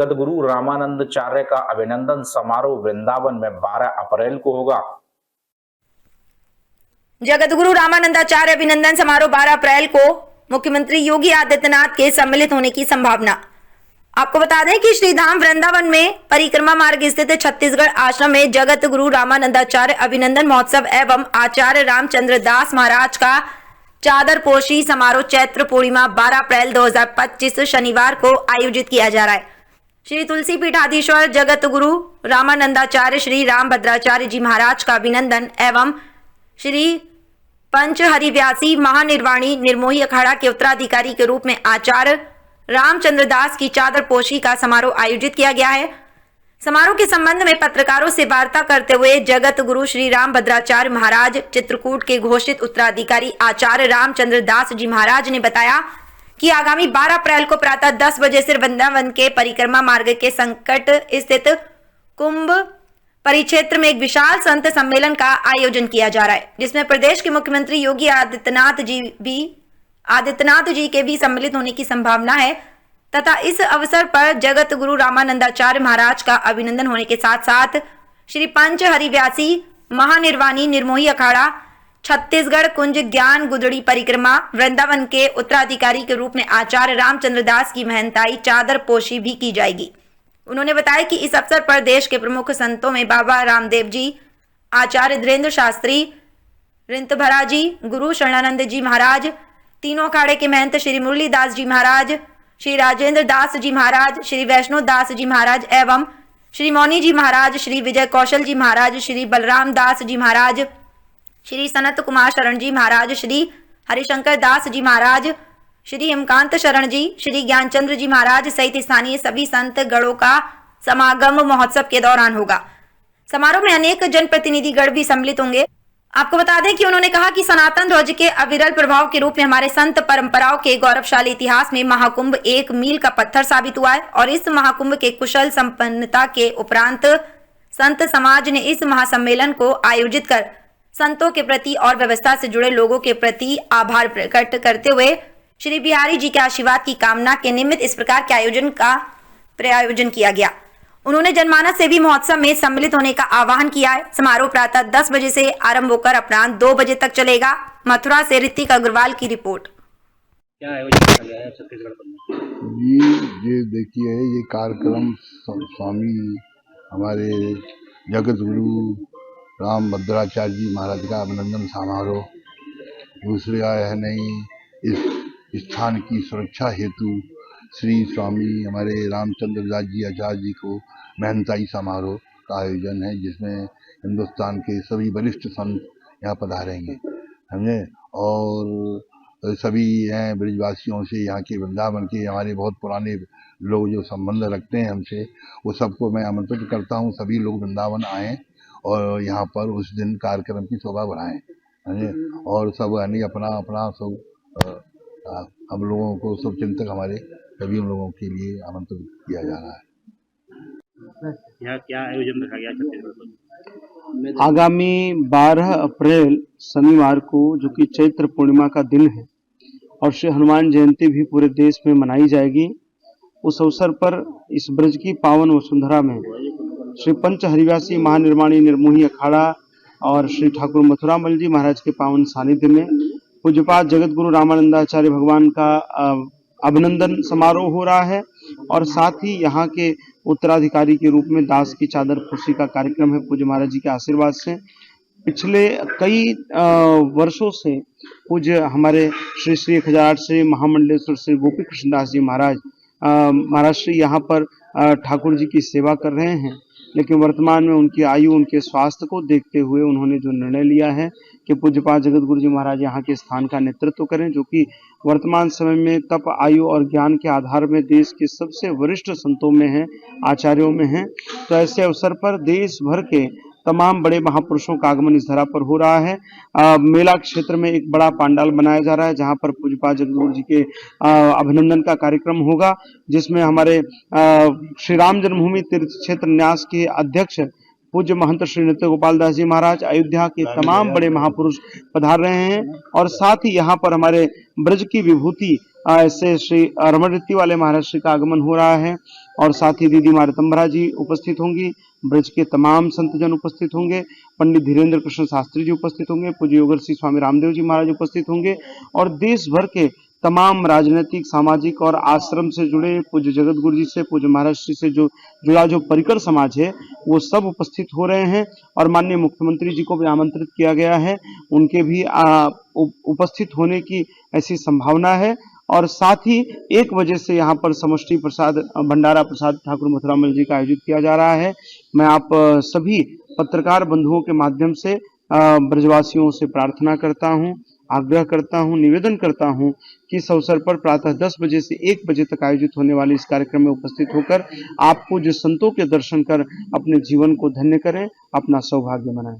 सदगुरु रामानंदाचार्य का अभिनंदन समारोह वृंदावन में 12 अप्रैल को होगा। जगतगुरु रामानंदाचार्य अभिनंदन समारोह 12 अप्रैल को मुख्यमंत्री योगी आदित्यनाथ के सम्मिलित होने की संभावना। आपको बता दें कि श्रीधाम वृंदावन में परिक्रमा मार्ग स्थित छत्तीसगढ़ आश्रम में जगत गुरु रामानंदाचार्य अभिनंदन महोत्सव एवं आचार्य रामचंद्र दास महाराज का चादरपोशी समारोह चैत्र पूर्णिमा 12 अप्रैल 2025 शनिवार को आयोजित किया जा रहा है। श्री तुलसी पीठाधीश्वर जगत गुरु रामानंदाचार्य श्री रामभद्राचार्य जी महाराज का अभिनंदन एवं श्री पंच हरिव्यासी महानिर्वाणी निर्मोही अखाड़ा के उत्तराधिकारी के रूप में आचार्य रामचंद्र दास की चादरपोशी का समारोह आयोजित किया गया है। समारोह के संबंध में पत्रकारों से वार्ता करते हुए जगत गुरु श्री रामभद्राचार्य महाराज चित्रकूट के घोषित उत्तराधिकारी आचार्य रामचंद्र दास जी महाराज ने बताया कि आगामी 12 अप्रैल को प्रातः 10 बजे से वृंदावन के परिक्रमा मार्ग के संकट स्थित कुंभ परिक्षेत्र में एक विशाल संत सम्मेलन का आयोजन किया जा रहा है, जिसमें प्रदेश के मुख्यमंत्री योगी आदित्यनाथ जी के भी सम्मिलित होने की संभावना है तथा इस अवसर पर जगत गुरु रामानंदाचार्य महाराज का अभिनंदन होने के साथ साथ श्री पंच हरिव्यासी महानिर्वाणी निर्मोही अखाड़ा छत्तीसगढ़ कुंज ज्ञान गुदड़ी परिक्रमा वृंदावन के उत्तराधिकारी के रूप में आचार्य रामचंद्र दास की महंताई चादरपोशी भी की जाएगी। उन्होंने बताया कि इस अवसर पर देश के प्रमुख संतों में बाबा रामदेव जी, आचार्य धीरेन्द्र शास्त्री, रिंतभरा जी, गुरु शरणानंद जी महाराज, तीनों अखाड़े के महंत श्री मुरलीदास जी महाराज, श्री राजेंद्र दास जी महाराज, श्री वैष्णव दास जी महाराज एवं श्री मौनी जी महाराज, श्री विजय कौशल जी महाराज, श्री बलराम दास जी महाराज, श्री सनत कुमार शरण जी महाराज, श्री हरिशंकर दास जी महाराज, श्री हेमकांत शरण जी, श्री ज्ञानचंद्र जी महाराज सहित स्थानीय सभी संत गणों का समागम महोत्सव के दौरान होगा। समारोह में अनेक जनप्रतिनिधि गण भी सम्मिलित होंगे। आपको बता दें कि उन्होंने कहा कि सनातन ध्वज के अविरल प्रभाव के रूप में हमारे संत परंपराओं के गौरवशाली इतिहास में महाकुंभ एक मील का पत्थर साबित हुआ है और इस महाकुंभ के कुशल संपन्नता के उपरांत संत समाज ने इस महासम्मेलन को आयोजित कर संतों के प्रति और व्यवस्था से जुड़े लोगों के प्रति आभार प्रकट करते हुए श्री बिहारी जी के आशीर्वाद की कामना के निमित्त इस प्रकार के आयोजन का प्रायोजन किया गया। उन्होंने जनमानस से भी महोत्सव में सम्मिलित होने का आह्वान किया है। समारोह प्रातः 10 बजे से आरंभ होकर अपराह्न 2 बजे तक चलेगा। मथुरा से ऋतिक अग्रवाल की रिपोर्ट। क्या आयोजन किया गया है छत्तीसगढ़ में? ये देखिए, ये कार्यक्रम स्वामी हमारे जगत गुरु रामभद्राचार्य जी महाराज का अभिनंदन समारोह दूसरे आए है नहीं। इस स्थान की सुरक्षा हेतु श्री स्वामी हमारे रामचंद्र दास जी आचार्य जी को महंताई समारोह का आयोजन है, जिसमें हिंदुस्तान के सभी वरिष्ठ संत यहाँ पधारेंगे समझे। और सभी हैं ब्रिजवासियों से, यहाँ के वृंदावन के हमारे बहुत पुराने लोग जो संबंध रखते हैं हमसे, वो सबको मैं आमंत्रित करता हूँ। सभी लोग वृंदावन आएँ और यहाँ पर उस दिन कार्यक्रम की शोभा बढ़ाएं समझे। और सब यानी अपना अपना सब हम लोगों को सब चिंतक हमारे सभी हम लोगों के लिए आमंत्रित किया जा रहा है। यहाँ क्या आयोजन रखा गया छत्तीसगढ़ में? आगामी 12 अप्रैल शनिवार को, जो कि चैत्र पूर्णिमा का दिन है और श्री हनुमान जयंती भी पूरे देश में मनाई जाएगी, उस अवसर पर इस ब्रज की पावन वसुंधरा में श्री पंच हरिव्यासी महानिर्वाणी निर्मोही अखाड़ा और श्री ठाकुर मथुरामल जी महाराज के पावन सानिध्य में पूज्यपाद जगत गुरु रामानंदाचार्य भगवान का अभिनंदन समारोह हो रहा है और साथ ही यहाँ के उत्तराधिकारी के रूप में दास की चादरपोशी का कार्यक्रम है। पूज्य महाराज जी के आशीर्वाद से पिछले कई वर्षों से पूज्य हमारे श्री श्री 1008 श्री महामंडलेश्वर श्री गोपी कृष्णदास जी महाराज श्री यहाँ पर ठाकुर जी की सेवा कर रहे हैं, लेकिन वर्तमान में उनकी आयु, उनके स्वास्थ्य को देखते हुए उन्होंने जो निर्णय लिया है कि पूज्यपाद जगत गुरु जी महाराज यहाँ के स्थान का नेतृत्व करें, जो कि वर्तमान समय में तप, आयु और ज्ञान के आधार में देश के सबसे वरिष्ठ संतों में हैं, आचार्यों में हैं। तो ऐसे अवसर पर देश भर के तमाम बड़े महापुरुषों का आगमन इस धरा पर हो रहा है। मेला क्षेत्र में एक बड़ा पंडाल बनाया जा रहा है, जहां पर पूज्यपाद जगत गुरु जी के अभिनंदन का कार्यक्रम होगा, जिसमें हमारे श्री राम जन्मभूमि तीर्थ क्षेत्र न्यास के अध्यक्ष पूज्य महंत श्री नित्य गोपाल दास जी महाराज, अयोध्या के तमाम बड़े महापुरुष पधार रहे हैं और साथ ही यहाँ पर हमारे ब्रज की विभूति ऐसे श्री रमण रीति वाले महाराज श्री का आगमन हो रहा है और साथ ही दीदी माँ रतम्भरा जी उपस्थित होंगी। ब्रज के तमाम संतजन उपस्थित होंगे। पंडित धीरेन्द्र कृष्ण शास्त्री जी उपस्थित होंगे। पूज्य योगर्षि स्वामी रामदेव जी महाराज उपस्थित होंगे और देश भर के तमाम राजनीतिक, सामाजिक और आश्रम से जुड़े पूज्य जगत गुरु जी से, पूज्य महाराज श्री से जो जुड़ा जो परिकर समाज है वो सब उपस्थित हो रहे हैं और माननीय मुख्यमंत्री जी को भी आमंत्रित किया गया है। उनके भी उपस्थित होने की ऐसी संभावना है और साथ ही 1 बजे से यहाँ पर समष्टि प्रसाद भंडारा प्रसाद ठाकुर मथुरामल जी का आयोजित किया जा रहा है। मैं आप सभी पत्रकार बंधुओं के माध्यम से ब्रजवासियों से प्रार्थना करता हूँ, आग्रह करता हूँ, निवेदन करता हूँ कि इस अवसर पर प्रातः 10 बजे से 1 बजे तक आयोजित होने वाले इस कार्यक्रम में उपस्थित होकर आप पूज्य संतों के दर्शन कर अपने जीवन को धन्य करें, अपना सौभाग्य मनाएं।